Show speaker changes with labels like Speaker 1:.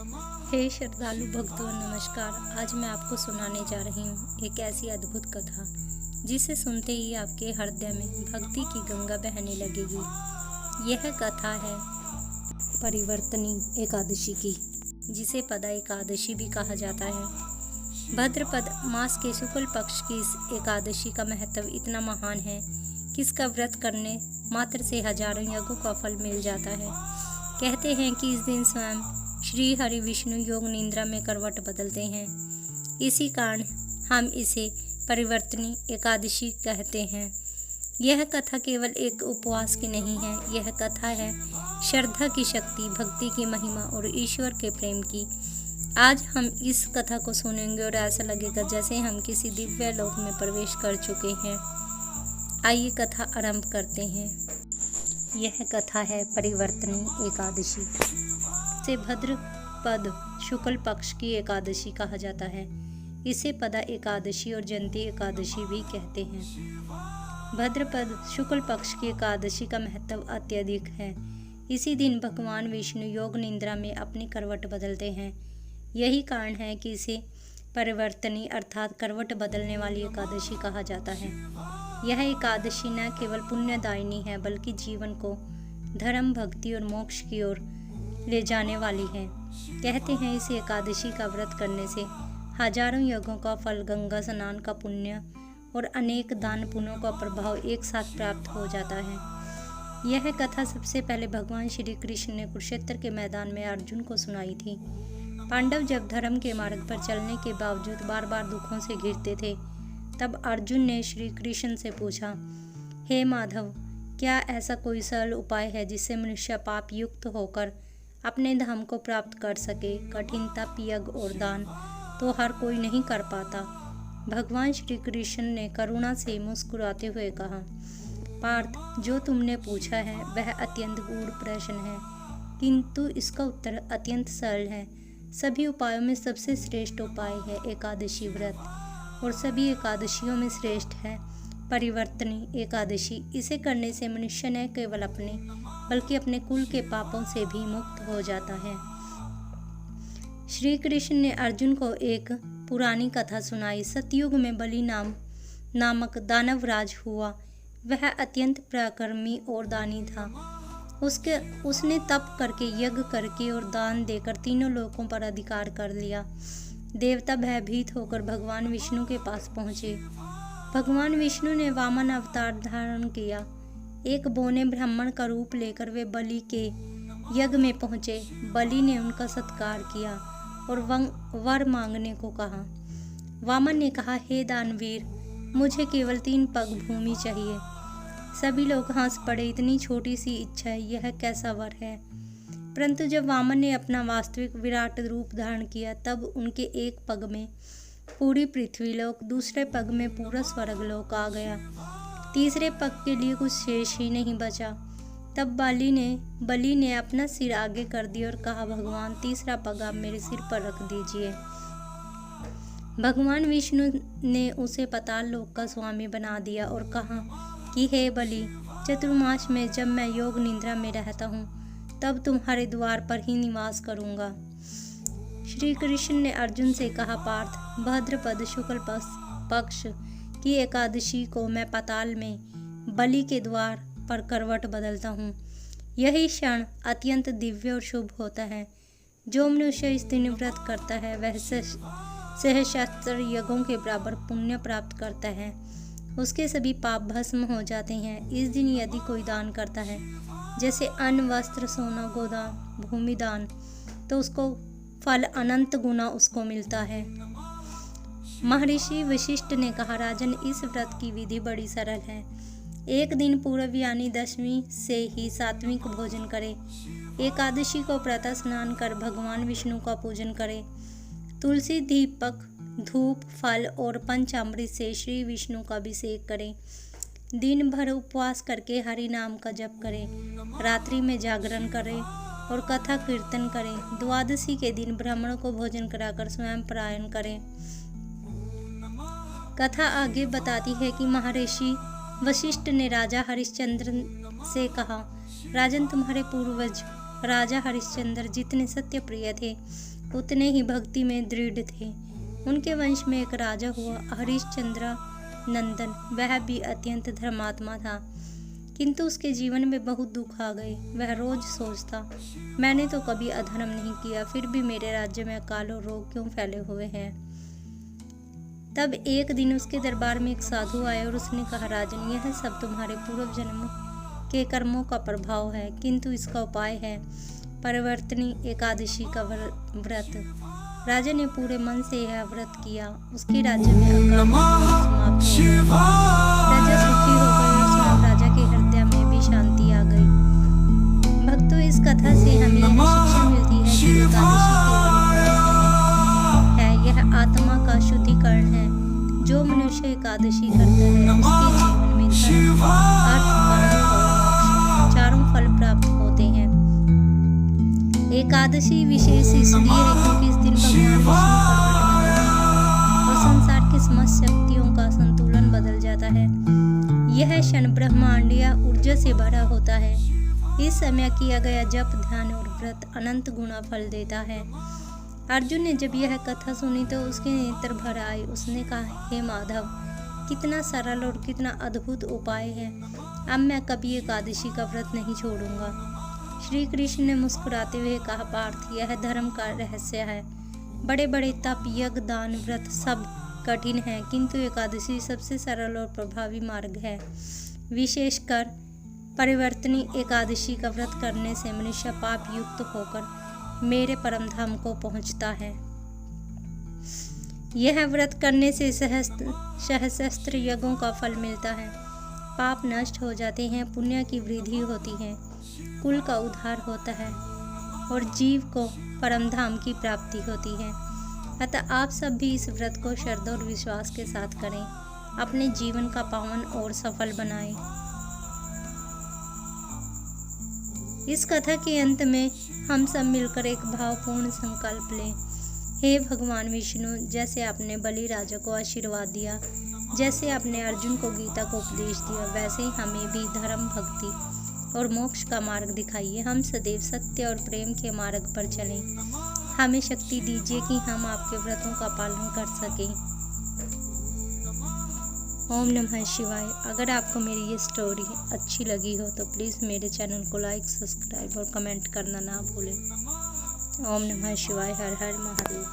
Speaker 1: हे श्रद्धालु भक्तों नमस्कार। आज मैं आपको सुनाने जा रही हूँ एक ऐसी अद्भुत कथा जिसे सुनते ही आपके हृदय में भक्ति की गंगा बहने लगेगी। यह कथा है परिवर्तनी एकादशी की, जिसे पदा एकादशी भी कहा जाता है। भाद्रपद मास के शुक्ल पक्ष की इस एकादशी का महत्व इतना महान है कि इसका व्रत करने मात्र से हजारों यज्ञों का फल मिल जाता है। कहते हैं कि इस दिन स्वयं श्री हरि विष्णु योग निद्रा में करवट बदलते हैं। इसी कारण हम इसे परिवर्तनी एकादशी कहते हैं। यह कथा केवल एक उपवास की नहीं है, यह कथा है श्रद्धा की शक्ति, भक्ति की महिमा और ईश्वर के प्रेम की। आज हम इस कथा को सुनेंगे और ऐसा लगेगा जैसे हम किसी दिव्य लोक में प्रवेश कर चुके हैं। आइए कथा आरंभ करते हैं। यह कथा है परिवर्तनी एकादशी। इसे भाद्रपद शुक्ल पक्ष की एकादशी कहा जाता है। इसे पदा एकादशी और जयंती एकादशी भी कहते हैं। भाद्रपद शुक्ल पक्ष की एकादशी का महत्व अत्यधिक है। इसी दिन भगवान विष्णु योग निद्रा में अपनी करवट बदलते हैं। यही कारण है कि इसे परिवर्तनी अर्थात करवट बदलने वाली एकादशी कहा जाता है। यह एकादशी न केवल पुण्यदायिनी है बल्कि जीवन को धर्म, भक्ति और मोक्ष की ओर ले जाने वाली है। कहते हैं इस एकादशी का व्रत करने से हजारों यज्ञों का फल, गंगा स्नान का पुण्य और अनेक दान पुण्यों का प्रभाव एक साथ प्राप्त हो जाता है। यह कथा सबसे पहले भगवान श्री कृष्ण ने कुरुक्षेत्र के मैदान में अर्जुन को सुनाई थी। पांडव जब धर्म के मार्ग पर चलने के बावजूद बार बार दुखों से घिरते थे, तब अर्जुन ने श्री कृष्ण से पूछा, हे माधव, क्या ऐसा कोई सरल उपाय है जिससे मनुष्य पाप युक्त होकर अपने धाम को प्राप्त कर सके? कठिन तप, यज्ञ और दान तो हर कोई नहीं कर पाता। भगवान श्री कृष्ण ने करुणा से मुस्कुराते हुए कहा, पार्थ, जो तुमने पूछा है वह अत्यंत गूढ़ प्रश्न है, किंतु इसका उत्तर अत्यंत सरल है। सभी उपायों में सबसे श्रेष्ठ उपाय है एकादशी व्रत, और सभी एकादशियों में श्रेष्ठ है परिवर्तनी एकादशी। इसे करने से मनुष्य न केवल अपने बल्कि अपने कुल के पापों से भी मुक्त हो जाता है। श्री कृष्ण ने अर्जुन को एक पुरानी कथा सुनाई। सतयुग में बलि नामक दानवराज हुआ। वह अत्यंत पराक्रमी और दानी था। उसने तप करके, यज्ञ करके और दान देकर तीनों लोकों पर अधिकार कर लिया। देवता भयभीत होकर भगवान विष्णु के पास पहुँचे। भगवान विष्णु ने वामन अवतार धारण किया। एक बौने ब्राह्मण का रूप लेकर वे बलि के यज्ञ में पहुँचे। बलि ने उनका सत्कार किया और वर मांगने को कहा। वामन ने कहा, हे दानवीर, मुझे केवल 3 पग भूमि चाहिए। सभी लोग हंस पड़े, इतनी छोटी सी इच्छा है, यह कैसा वर है? परंतु जब वामन ने अपना वास्तविक विराट रूप धारण किया, तब उनके एक पग में पूरी पृथ्वीलोक, दूसरे पग में पूरा स्वर्गलोक आ गया। तीसरे पग के लिए कुछ शेष ही नहीं बचा। तब बलि ने अपना सिर आगे कर दिया और कहा, भगवान, तीसरा पग आप मेरे सिर पर रख दीजिए। भगवान विष्णु ने उसे पाताल लोक का स्वामी बना दिया और कहा कि हे बलि, चतुर्मास में जब मैं योग निद्रा में रहता हूँ, तब तुम्हारे द्वार पर ही निवास करूँगा। श्री कृष्ण ने अर्जुन से कहा, पार्थ, भाद्रपद शुक्ल पक्ष की एकादशी को मैं पाताल में बलि के द्वार पर करवट बदलता हूँ। यही क्षण अत्यंत दिव्य और शुभ होता है। जो मनुष्य इस दिन व्रत करता है वह सहस्त्र यज्ञों के बराबर पुण्य प्राप्त करता है। उसके सभी पाप भस्म हो जाते हैं। इस दिन यदि कोई दान करता है, जैसे अन्न, वस्त्र, सोना, गोदान, भूमिदान, तो उसको फल अनंत गुना उसको मिलता है। महर्षि वशिष्ठ ने कहा, राजन, इस व्रत की विधि बड़ी सरल है। एक दिन पूर्व यानी 10वीं से ही सात्विक भोजन करें। एकादशी को प्रातः स्नान कर भगवान विष्णु का पूजन करें। तुलसी, दीपक, धूप, फल और पंचामृत से श्री विष्णु का अभिषेक करें। दिन भर उपवास करके हरि नाम का जप करें। रात्रि में जागरण करें और कथा कीर्तन करें। द्वादशी के दिन ब्राह्मणों को भोजन कराकर स्वयं पारायण करें। कथा आगे बताती है कि महर्षि वशिष्ठ ने राजा हरिश्चंद्र से कहा, राजन, तुम्हारे पूर्वज राजा हरिश्चंद्र जितने सत्य प्रिय थे, उतने ही भक्ति में दृढ़ थे। उनके वंश में एक राजा हुआ, हरिश्चंद्र नंदन। वह भी अत्यंत धर्मात्मा था, किंतु उसके जीवन में बहुत दुख आ गए। वह रोज सोचता, मैंने तो कभी अधर्म नहीं किया, फिर भी मेरे राज्य में अकाल और रोग क्यों फैले हुए हैं। तब एक दिन उसके दरबार में एक साधु आया और उसने कहा, राजन, यह सब तुम्हारे पूर्व जन्मों के कर्मों का प्रभाव है, किंतु इसका उपाय है परिवर्तनी एकादशी का व्रत। राजा ने पूरे मन से यह व्रत किया। उसके राज्य में अकाल समाप्त हो गया। राजा सुखी हो गए और स्वयं राजा के हृदय में भी शांति आ गई। भक्तों, इस कथा से हमें यह शिक्षा मिलती है कि एकादशी केवल है, यह आत्मा का शुद्धिकरण है। जो मनुष्य एकादशी करता है उसके जीवन में धर्म, अर्थ, काम और मोक्ष चारों फल प्राप्त होते हैं। एकादशी विशेष इसलिए है क्योंकि इस दिन भगवान विष्णु प्रकट होते हैं और संसार की समस्त शक्तियों का संतुलन बदल जाता है। यह क्षण ब्रह्मांडीय ऊर्जा से भरा होता है। इस समय किया गया जप, ध्यान और व्रत अनंत गुना फल देता है। अर्जुन ने जब यह कथा सुनी तो उसके नेत्र भर आए। उसने कहा, हे माधव, कितना सरल और कितना अद्भुत उपाय है। अब मैं कभी एकादशी का व्रत नहीं छोड़ूंगा। श्री कृष्ण ने मुस्कुराते हुए कहा, पार्थ, यह धर्म का रहस्य है। बड़े बड़े तप, यज्ञ, दान, व्रत सब कठिन हैं, किंतु एकादशी सबसे सरल और प्रभावी मार्ग है। विशेषकर परिवर्तनी एकादशी का व्रत करने से मनुष्य पाप युक्त होकर मेरे परम धाम को पहुंचता है। यह व्रत करने से सहस्त्र यज्ञों का फल मिलता है। पाप नष्ट हो जाते हैं, पुण्य की वृद्धि होती है, कुल का उद्धार होता है और जीव को परम धाम की प्राप्ति होती है। अतः आप सब भी इस व्रत को श्रद्धा और विश्वास के साथ करें, अपने जीवन का पावन और सफल बनाएं। इस कथा के अंत में हम सब मिलकर एक भावपूर्ण संकल्प लें। हे भगवान विष्णु, जैसे आपने बलि राजा को आशीर्वाद दिया, जैसे आपने अर्जुन को गीता को उपदेश दिया, वैसे ही हमें भी धर्म, भक्ति और मोक्ष का मार्ग दिखाइए। हम सदैव सत्य और प्रेम के मार्ग पर चलें। हमें शक्ति दीजिए कि हम आपके व्रतों का पालन कर सकें। ओम नमः शिवाय। अगर आपको मेरी ये स्टोरी अच्छी लगी हो तो प्लीज़ मेरे चैनल को लाइक, सब्सक्राइब और कमेंट करना ना भूलें। ओम नमः शिवाय। हर हर महादेव।